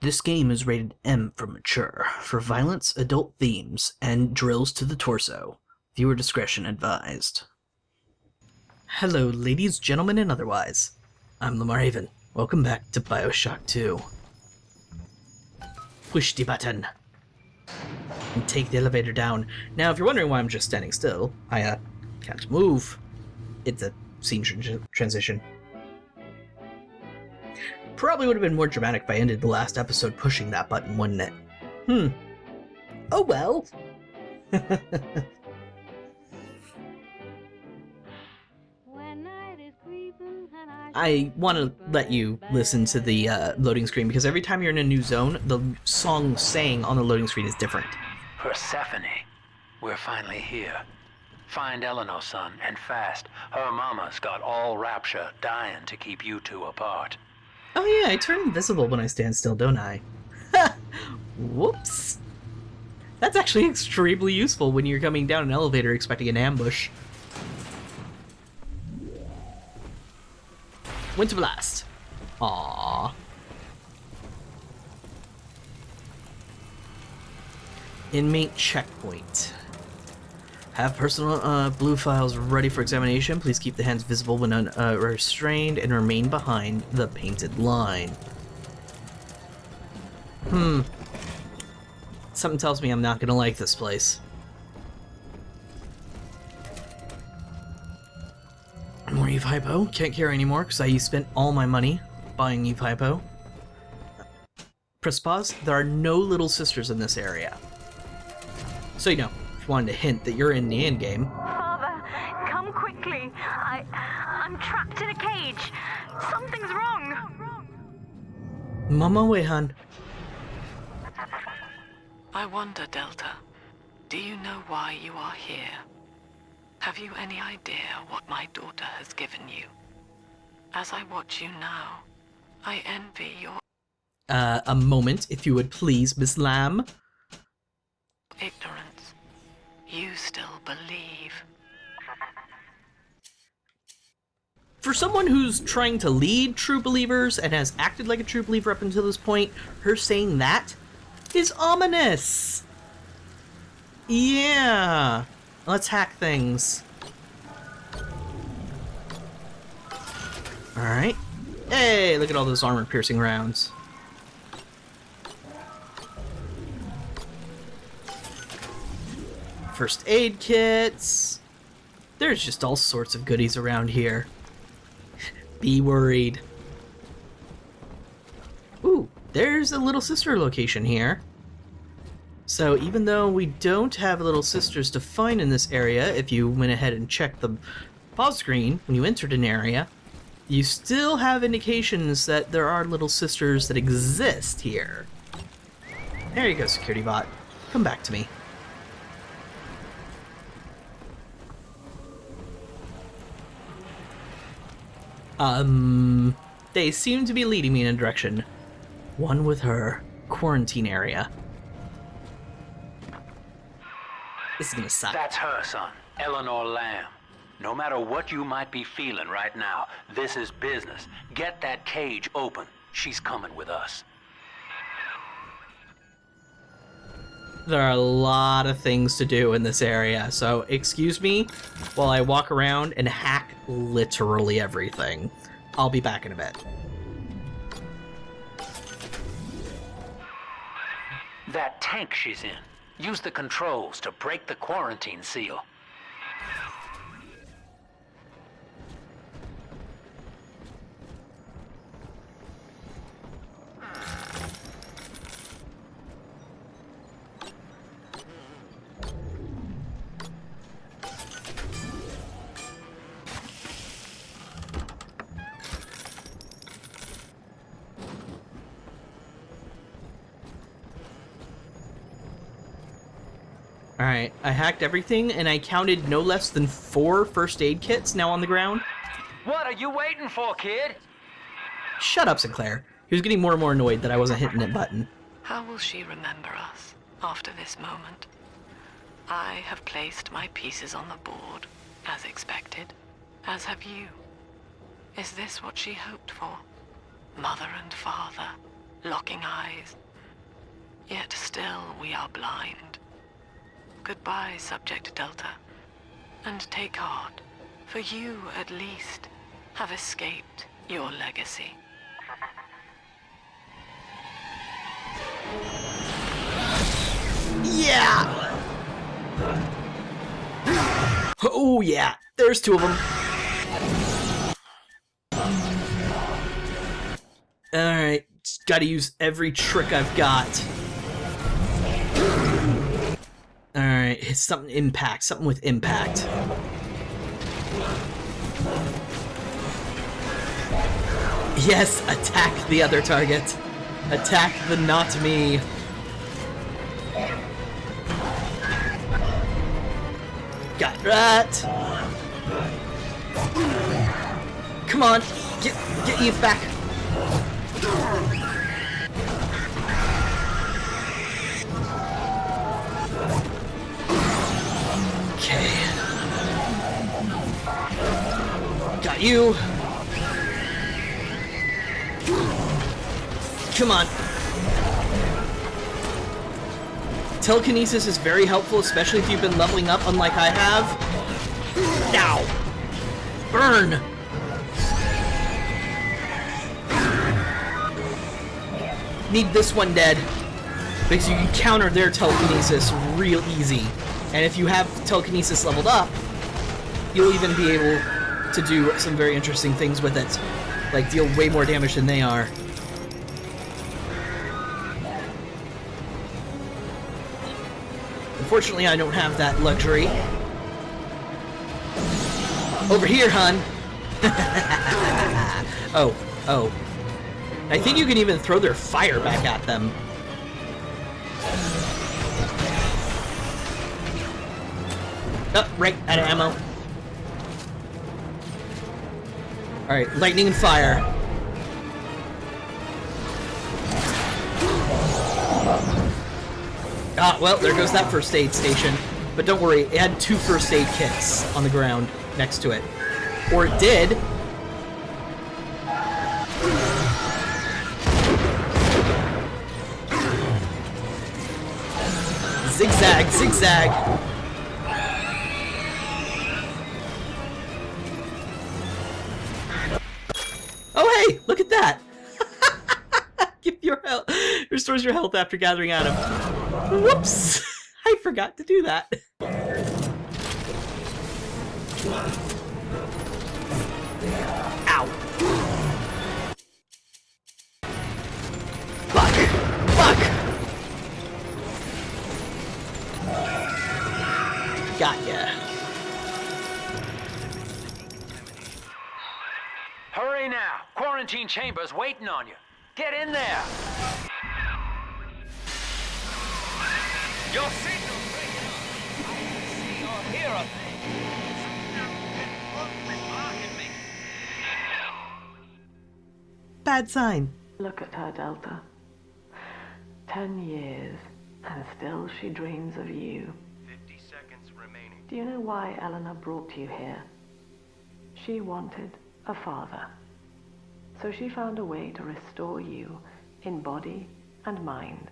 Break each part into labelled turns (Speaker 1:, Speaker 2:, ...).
Speaker 1: This game is rated M for mature, for violence, adult themes, and drills to the torso. Viewer discretion advised. Hello, ladies, gentlemen, and otherwise. I'm Lamar Haven. Welcome back to Bioshock 2. Push the button and take the elevator down. Now, if you're wondering why I'm just standing still, I can't move. It's a scene transition. Probably would have been more dramatic if I ended the last episode pushing that button, wouldn't it? Oh well. I want to let you listen to the loading screen because every time you're in a new zone, the song saying on the loading screen is different.
Speaker 2: Persephone, we're finally here. Find Eleanor, son, and fast. Her mama's got all rapture, dying to keep you two apart.
Speaker 1: Oh yeah, I turn invisible when I stand still, don't I? Whoops. That's actually extremely useful when you're coming down an elevator expecting an ambush. Winter Blast. Aww. Inmate checkpoint. Have personal blue files ready for examination. Please keep the hands visible when restrained and remain behind the painted line. Something tells me I'm not gonna like this place. More Eve Hypo. Can't carry anymore because I spent all my money buying Eve Hypo. Press pause. There are no little sisters in this area. So you know, if you wanted to hint that you're in the end game.
Speaker 3: Father, come quickly. I'm trapped in a cage. Something's wrong.
Speaker 1: Mama way, hun.
Speaker 4: I wonder, Delta, do you know why you are here? Have you any idea what my daughter has given you? As I watch you now, I envy your...
Speaker 1: A moment, if you would please, Miss Lamb.
Speaker 4: ignorance. You still believe.
Speaker 1: For someone who's trying to lead true believers and has acted like a true believer up until this point, her saying that is ominous. Yeah. Let's hack things. Alright. Hey, look at all those armor-piercing rounds. First aid kits. There's just all sorts of goodies around here. Be worried. Ooh, there's a Little Sister location here. So even though we don't have Little Sisters to find in this area, if you went ahead and checked the pause screen when you entered an area, you still have indications that there are Little Sisters that exist here. There you go, security bot. Come back to me. They seem to be leading me in a direction. One with her. Quarantine area. This is gonna suck.
Speaker 2: That's her, son, Eleanor Lamb. No matter what you might be feeling right now, this is business. Get that cage open. She's coming with us.
Speaker 1: There are a lot of things to do in this area, so excuse me while I walk around and hack literally everything. I'll be back in a bit.
Speaker 2: That tank she's in. Use the controls to break the quarantine seal.
Speaker 1: Alright, I hacked everything and I counted no less than 4 first aid kits now on the ground.
Speaker 2: What are you waiting for, kid?
Speaker 1: Shut up, Sinclair. He was getting more and more annoyed that I wasn't hitting that button.
Speaker 4: How will she remember us after this moment? I have placed my pieces on the board, as expected, as have you. Is this what she hoped for? Mother and father, locking eyes. Yet still we are blind. Goodbye, Subject Delta. And take heart, for you, at least, have escaped your legacy.
Speaker 1: Yeah! Oh yeah, there's two of them. Alright, gotta use every trick I've got. Alright, hit something impact, something with impact. Yes, attack the other target. Attack the not me. Got that. Come on, get Eve back. Okay. Got you. Come on. Telekinesis is very helpful, especially if you've been leveling up unlike I have. Ow! Burn! Need this one dead. Because you can counter their telekinesis real easy. And if you have telekinesis leveled up, you'll even be able to do some very interesting things with it. Like deal way more damage than they are. Unfortunately, I don't have that luxury. Over here, hun! Oh. I think you can even throw their fire back at them. Oh, right, out of ammo. Alright, lightning and fire. Ah, well, there goes that first aid station. But don't worry, it had 2 first aid kits on the ground next to it. Or it did. Zigzag, zigzag. Oh, hey, look at that. Give your health. Restores your health after gathering item. Whoops! I forgot to do that. Ow. Fuck! Fuck! Got ya.
Speaker 2: Hurry now! Quarantine chamber's waiting on you. Get in there! Your signal breaking. I can see or hear a thing.
Speaker 1: Bad sign.
Speaker 4: Look at her, Delta. 10 years, and still she dreams of you.
Speaker 5: 50 seconds remaining.
Speaker 4: Do you know why Eleanor brought you here? She wanted a father. So she found a way to restore you in body and mind.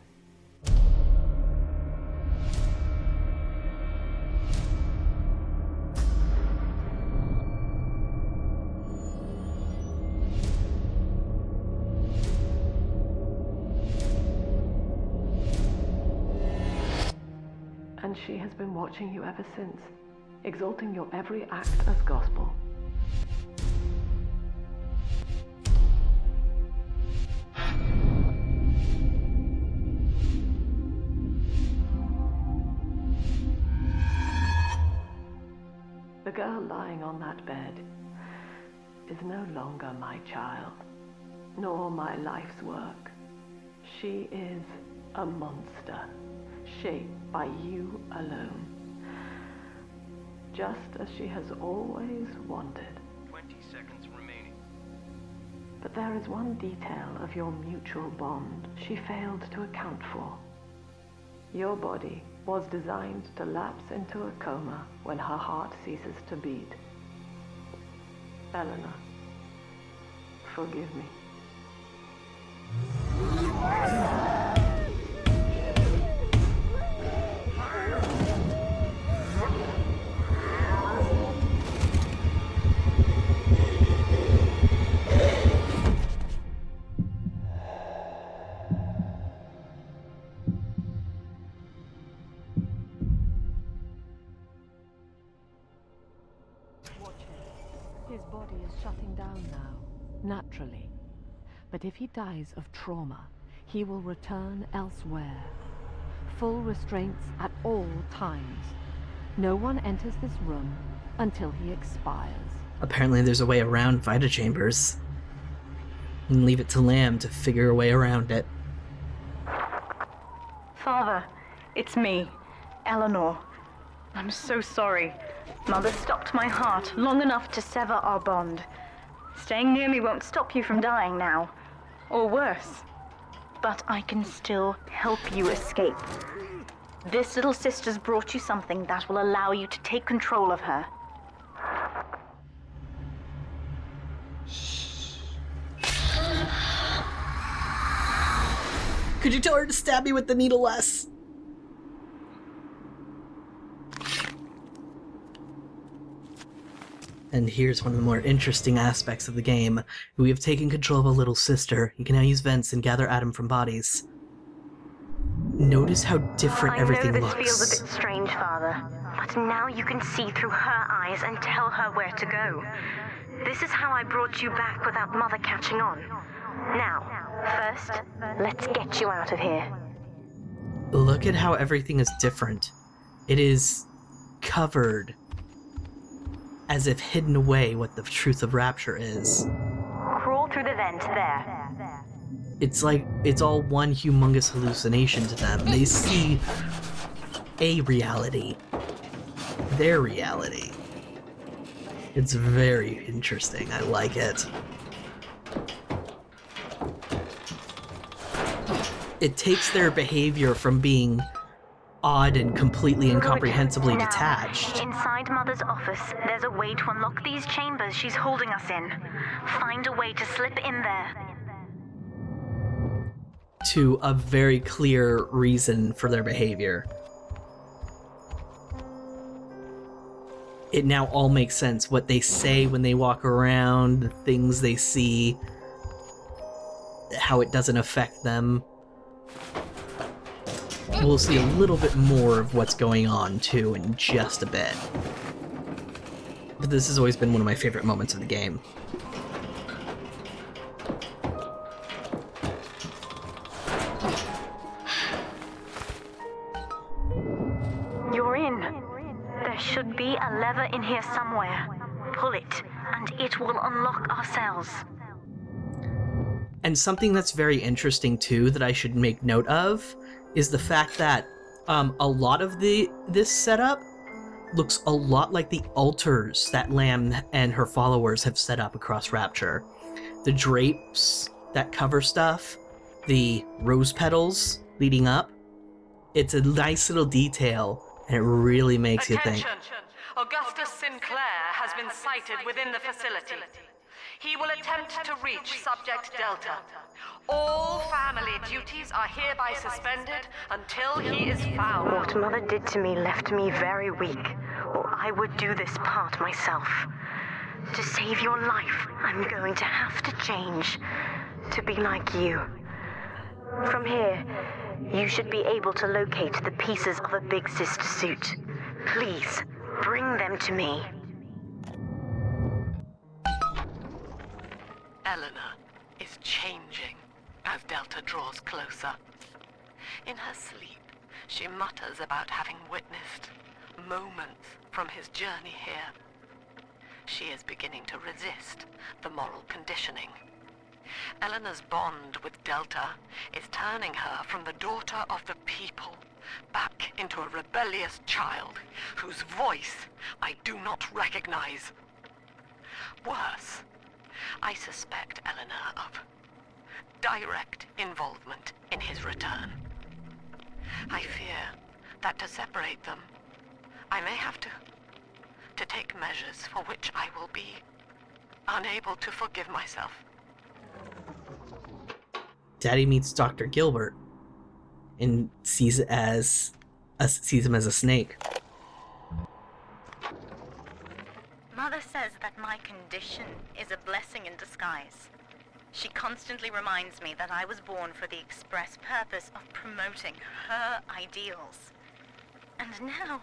Speaker 4: And she has been watching you ever since, exalting your every act as gospel. The girl lying on that bed is no longer my child, nor my life's work. She is a monster, shaped by you alone, just as she has always wanted.
Speaker 5: 20 seconds remaining.
Speaker 4: But there is one detail of your mutual bond she failed to account for. Your body was designed to lapse into a coma when her heart ceases to beat. Eleanor, forgive me. Watch him. His body is shutting down now, naturally. But if he dies of trauma, he will return elsewhere. Full restraints at all times. No one enters this room until he expires.
Speaker 1: Apparently there's a way around Vita Chambers. And leave it to Lamb to figure a way around it.
Speaker 3: Father, it's me, Eleanor. I'm so sorry. Mother stopped my heart long enough to sever our bond. Staying near me won't stop you from dying now. Or worse. But I can still help you escape. This little sister's brought you something that will allow you to take control of her.
Speaker 1: Could you tell her to stab me with the needle less? And here's one of the more interesting aspects of the game. We have taken control of a little sister. You can now use vents and gather Adam from bodies. Notice how different everything
Speaker 3: I know
Speaker 1: looks.
Speaker 3: this feels a bit strange, Father, but now you can see through her eyes and tell her where to go. This is how I brought you back without Mother catching on. Now, first, let's get you out of here.
Speaker 1: Look at how everything is different. It is covered, as if hidden away what the truth of Rapture is.
Speaker 3: Crawl through the vent there.
Speaker 1: It's like it's all one humongous hallucination to them. They see a reality. Their reality. It's very interesting. I like it. It takes their behavior from being odd and completely incomprehensibly
Speaker 3: Now,
Speaker 1: detached
Speaker 3: Inside Mother's office, there's a way to unlock these chambers she's holding us in. Find a way to slip in there.
Speaker 1: to a very clear reason for their behavior. It now all makes sense. What they say when they walk around, the things they see, how it doesn't affect them. We'll see a little bit more of what's going on, too, in just a bit. But this has always been one of my favorite moments of the game.
Speaker 3: You're in. There should be a lever in here somewhere. Pull it, and it will unlock our cells.
Speaker 1: And something that's very interesting, too, that I should make note of, is the fact that a lot of this setup looks a lot like the altars that Lamb and her followers have set up across Rapture. The drapes that cover stuff, the rose petals leading up. It's a nice little detail, and it really makes you think.
Speaker 4: Attention! Augustus Sinclair has been sighted within the facility. He will attempt to reach Subject Delta. All family duties are hereby suspended until he is found.
Speaker 3: What Mother did to me left me very weak, or I would do this part myself. To save your life, I'm going to have to change. To be like you. From here, you should be able to locate the pieces of a Big Sister suit. Please, bring them to me.
Speaker 4: Eleanor is changing as Delta draws closer. In her sleep, she mutters about having witnessed moments from his journey here. She is beginning to resist the moral conditioning. Eleanor's bond with Delta is turning her from the daughter of the people back into a rebellious child whose voice I do not recognize. Worse, I suspect Eleanor of direct involvement in his return. I fear that to separate them, I may have to take measures for which I will be unable to forgive myself.
Speaker 1: Daddy meets Dr. Gilbert and sees him as a snake.
Speaker 3: Mother says that my condition is a blessing in disguise. She constantly reminds me that I was born for the express purpose of promoting her ideals. And now,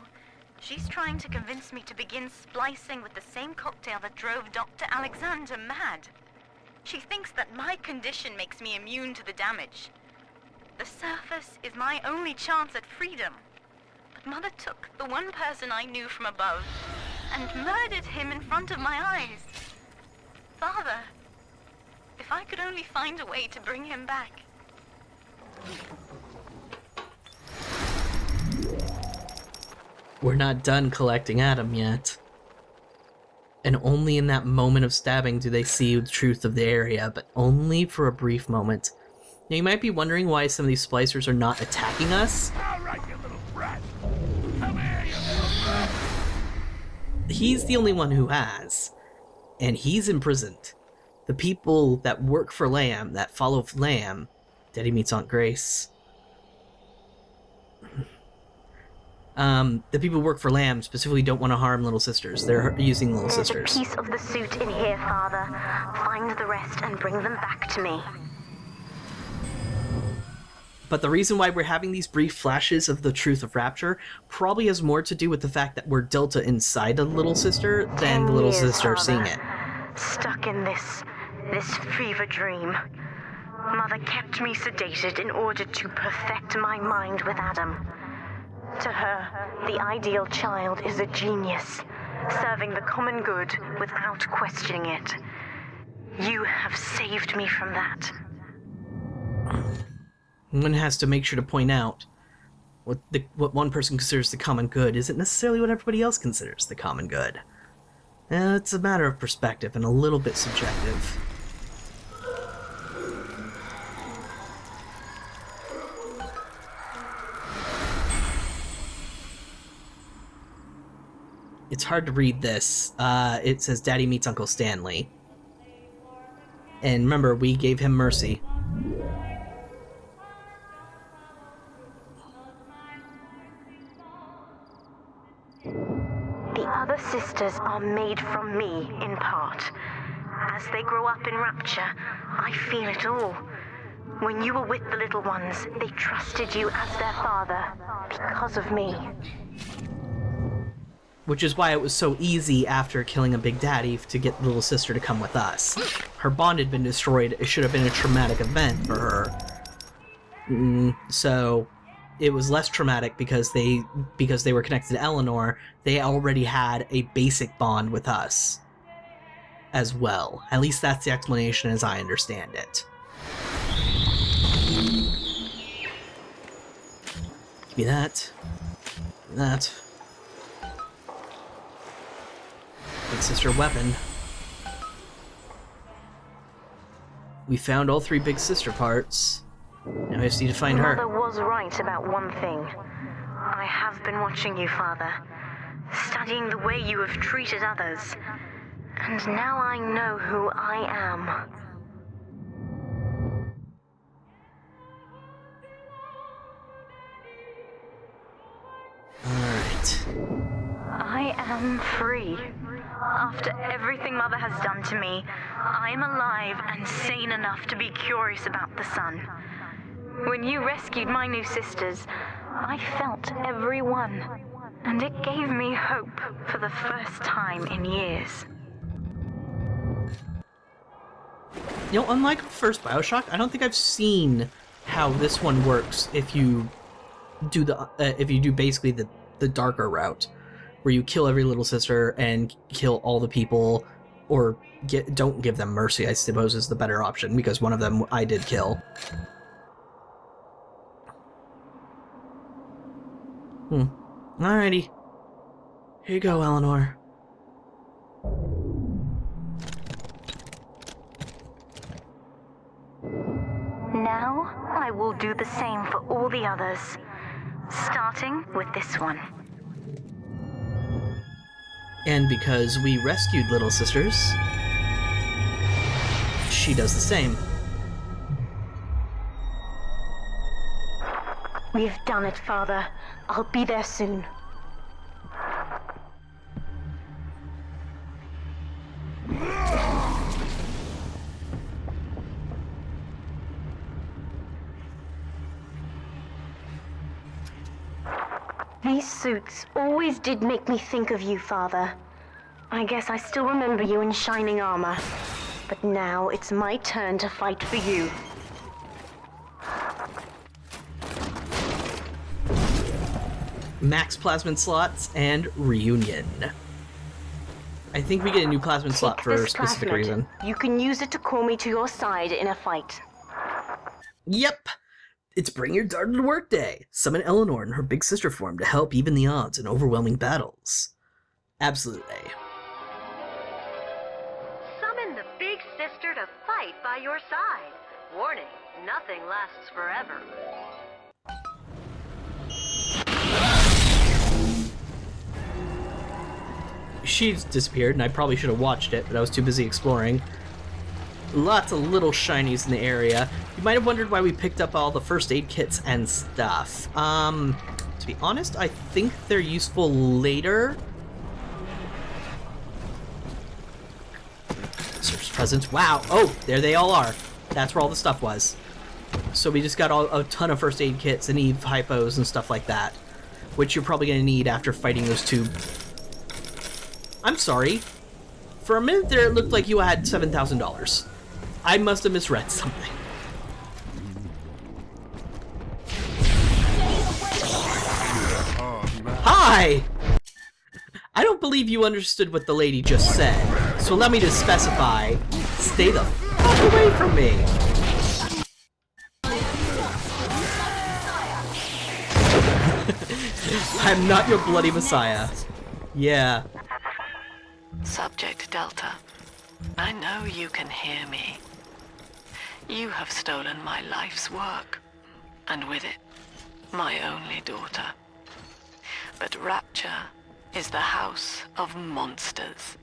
Speaker 3: she's trying to convince me to begin splicing with the same cocktail that drove Dr. Alexander mad. She thinks that my condition makes me immune to the damage. The surface is my only chance at freedom. But Mother took the one person I knew from above and murdered him in front of my eyes. Father, if I could only find a way to bring him back.
Speaker 1: We're not done collecting Adam yet. And only in that moment of stabbing do they see the truth of the area, but only for a brief moment. Now you might be wondering why some of these splicers are not attacking us.
Speaker 6: All right, you little brat. Come here, you little brat.
Speaker 1: He's the only one who has. And he's imprisoned. The people that work for Lamb, that follow Lamb, Daddy meets Aunt Grace. The people who work for Lamb specifically don't want to harm little sisters. They're using little sisters.
Speaker 3: There's a piece of the suit in here, Father. Find the rest and bring them back to me.
Speaker 1: But the reason why we're having these brief flashes of the truth of Rapture probably has more to do with the fact that we're Delta inside a little sister than the little sister seeing it.
Speaker 3: Stuck in this fever dream. Mother kept me sedated in order to perfect my mind with Adam. To her, the ideal child is a genius, serving the common good without questioning it. You have saved me from that.
Speaker 1: One has to make sure to point out what one person considers the common good isn't necessarily what everybody else considers the common good. It's a matter of perspective and a little bit subjective. It's hard to read this. It says Daddy meets Uncle Stanley. And remember, we gave him mercy.
Speaker 3: The other sisters are made from me, in part. As they grow up in Rapture, I feel it all. When you were with the little ones, they trusted you as their father, because of me.
Speaker 1: Which is why it was so easy after killing a Big Daddy to get little sister to come with us. Her bond had been destroyed. It should have been a traumatic event for her. So it was less traumatic because they were connected to Eleanor. They already had a basic bond with us as well. At least that's the explanation as I understand it. Give me that. That. Big sister weapon. We found all 3 big sister parts. Now I just need to find her.
Speaker 3: Mother was right about one thing. I have been watching you, Father, studying the way you have treated others. And now I know who I am.
Speaker 1: Alright.
Speaker 3: I am free. After everything Mother has done to me, I am alive and sane enough to be curious about the sun. When you rescued my new sisters, I felt every one, and it gave me hope for the first time in years.
Speaker 1: You know, unlike the first Bioshock, I don't think I've seen how this one works if you do basically the darker route, where you kill every little sister and kill all the people, or don't give them mercy, I suppose is the better option, because one of them I did kill. Alrighty. Here you go, Eleanor.
Speaker 3: Now, I will do the same for all the others, starting with this one.
Speaker 1: And because we rescued little sisters, she does the same.
Speaker 3: We've done it, Father. I'll be there soon. These suits always did make me think of you, Father. I guess I still remember you in shining armor. But now it's my turn to fight for you.
Speaker 1: Max plasmid slots and reunion. I think we get a new plasmid slot
Speaker 3: Take
Speaker 1: for a
Speaker 3: this
Speaker 1: specific
Speaker 3: plasmid.
Speaker 1: reason.
Speaker 3: You can use it to call me to your side in a fight.
Speaker 1: Yep! It's Bring Your Daughter to Work Day! Summon Eleanor in her big sister form to help even the odds in overwhelming battles. Absolutely.
Speaker 7: Summon the big sister to fight by your side. Warning, nothing lasts forever.
Speaker 1: She's disappeared, and I probably should have watched it, but I was too busy exploring. Lots of little shinies in the area. You might have wondered why we picked up all the first aid kits and stuff. To be honest, I think they're useful later. Search presents. Wow. Oh, there they all are. That's where all the stuff was. So we just got a ton of first aid kits and Eve hypos and stuff like that, which you're probably going to need after fighting those two. I'm sorry. For a minute there, it looked like you had $7,000. I must have misread something. Hi! I don't believe you understood what the lady just said, so allow me to specify. Stay the fuck away from me! I'm not your bloody messiah. Yeah.
Speaker 4: Subject Delta, I know you can hear me. You have stolen my life's work, and with it, my only daughter. But Rapture is the house of monsters.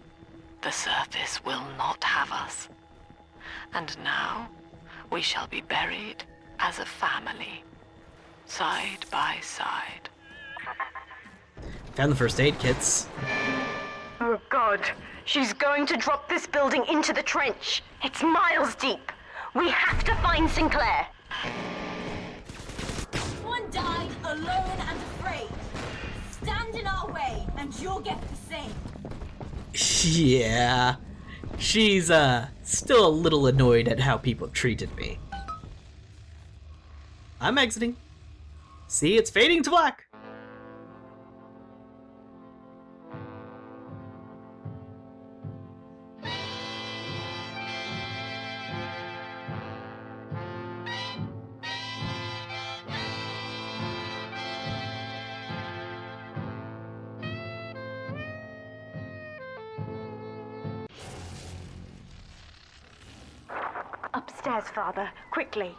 Speaker 4: The surface will not have us. And now, we shall be buried as a family, side by side.
Speaker 1: Found the first aid kits.
Speaker 3: Oh God, she's going to drop this building into the trench. It's miles deep. We have to find Sinclair.
Speaker 8: One died alone and afraid. Stand in our way, and you'll get the same.
Speaker 1: Yeah. She's, still a little annoyed at how people treated me. I'm exiting. See, it's fading to black.
Speaker 3: Upstairs, Father, quickly.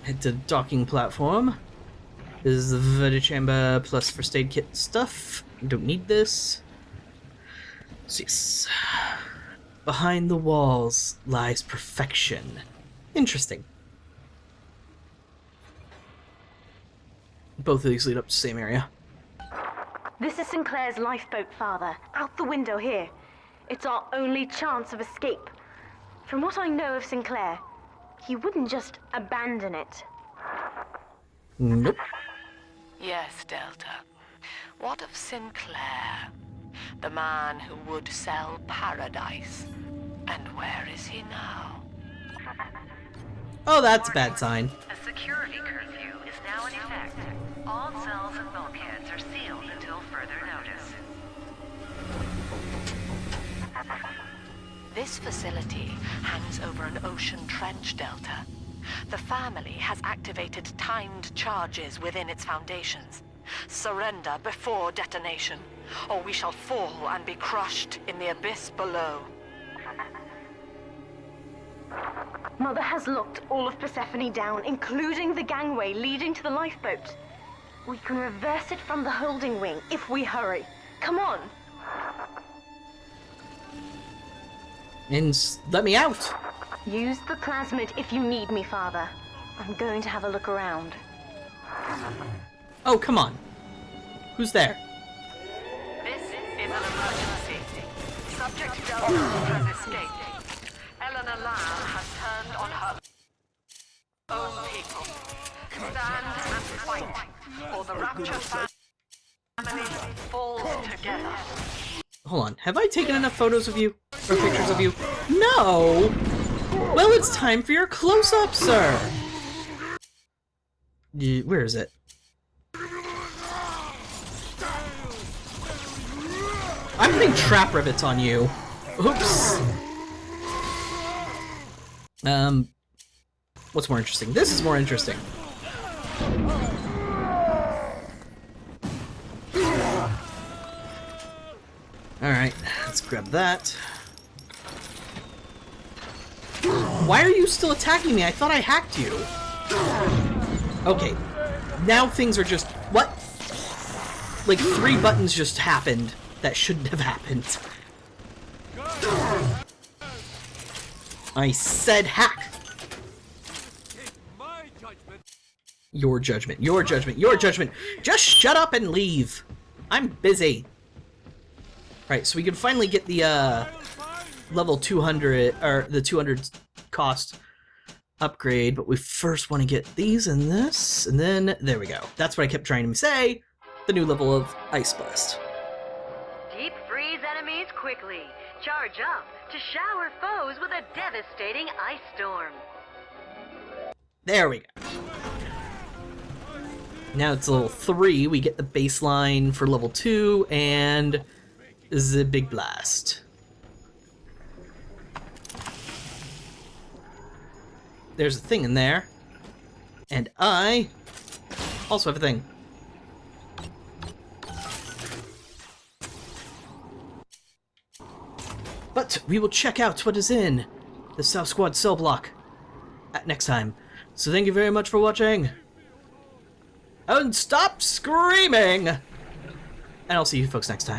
Speaker 1: Head to docking platform. This is the Verde Chamber plus first aid kit stuff. Don't need this. So yes. Behind the walls lies perfection. Interesting. Both of these lead up to the same area.
Speaker 3: This is Sinclair's lifeboat, Father. Out the window here. It's our only chance of escape. From what I know of Sinclair, he wouldn't just abandon it.
Speaker 1: Nope.
Speaker 4: Yes, Delta. What of Sinclair? The man who would sell paradise. And where is he now?
Speaker 1: Oh, that's a bad sign.
Speaker 7: A security curfew is now in effect. All cells and bulkheads are sealed until further notice.
Speaker 4: This facility hangs over an ocean trench, Delta. The family has activated timed charges within its foundations. Surrender before detonation, or we shall fall and be crushed in the abyss below.
Speaker 3: Mother has locked all of Persephone down, including the gangway leading to the lifeboat. We can reverse it from the holding wing if we hurry. Come on!
Speaker 1: And let me out!
Speaker 3: Use the plasmid if you need me, Father. I'm going to have a look around.
Speaker 1: Oh, come on. Who's there?
Speaker 4: This is an emergency. Subject Delta has escaped. Eleanor Lamb has turned on her own people. Stand and fight, or the Rapture family falls together.
Speaker 1: Hold on. Have I taken enough photos of you? Or pictures of you? No! Well, it's time for your close-up, sir! Where is it? I'm putting trap rivets on you. Oops. What's more interesting? This is more interesting. Alright, let's grab that. Why are you still attacking me? I thought I hacked you. Okay, now things are just... What? Like 3 buttons just happened that shouldn't have happened. I said hack! Your judgment, your judgment, your judgment! Just shut up and leave! I'm busy! Right, so we can finally get the, level 200, or the 200 cost upgrade, but we first want to get these and this, and then, there we go. That's what I kept trying to say, the new level of Ice Blast.
Speaker 7: Deep freeze enemies quickly. Charge up to shower foes with a devastating ice storm.
Speaker 1: There we go. Now it's level 3, we get the baseline for level 2, and the big blast. There's a thing in there. And I also have a thing. But we will check out what is in the South Squad cell block at next time. So thank you very much for watching. And stop screaming! And I'll see you folks next time.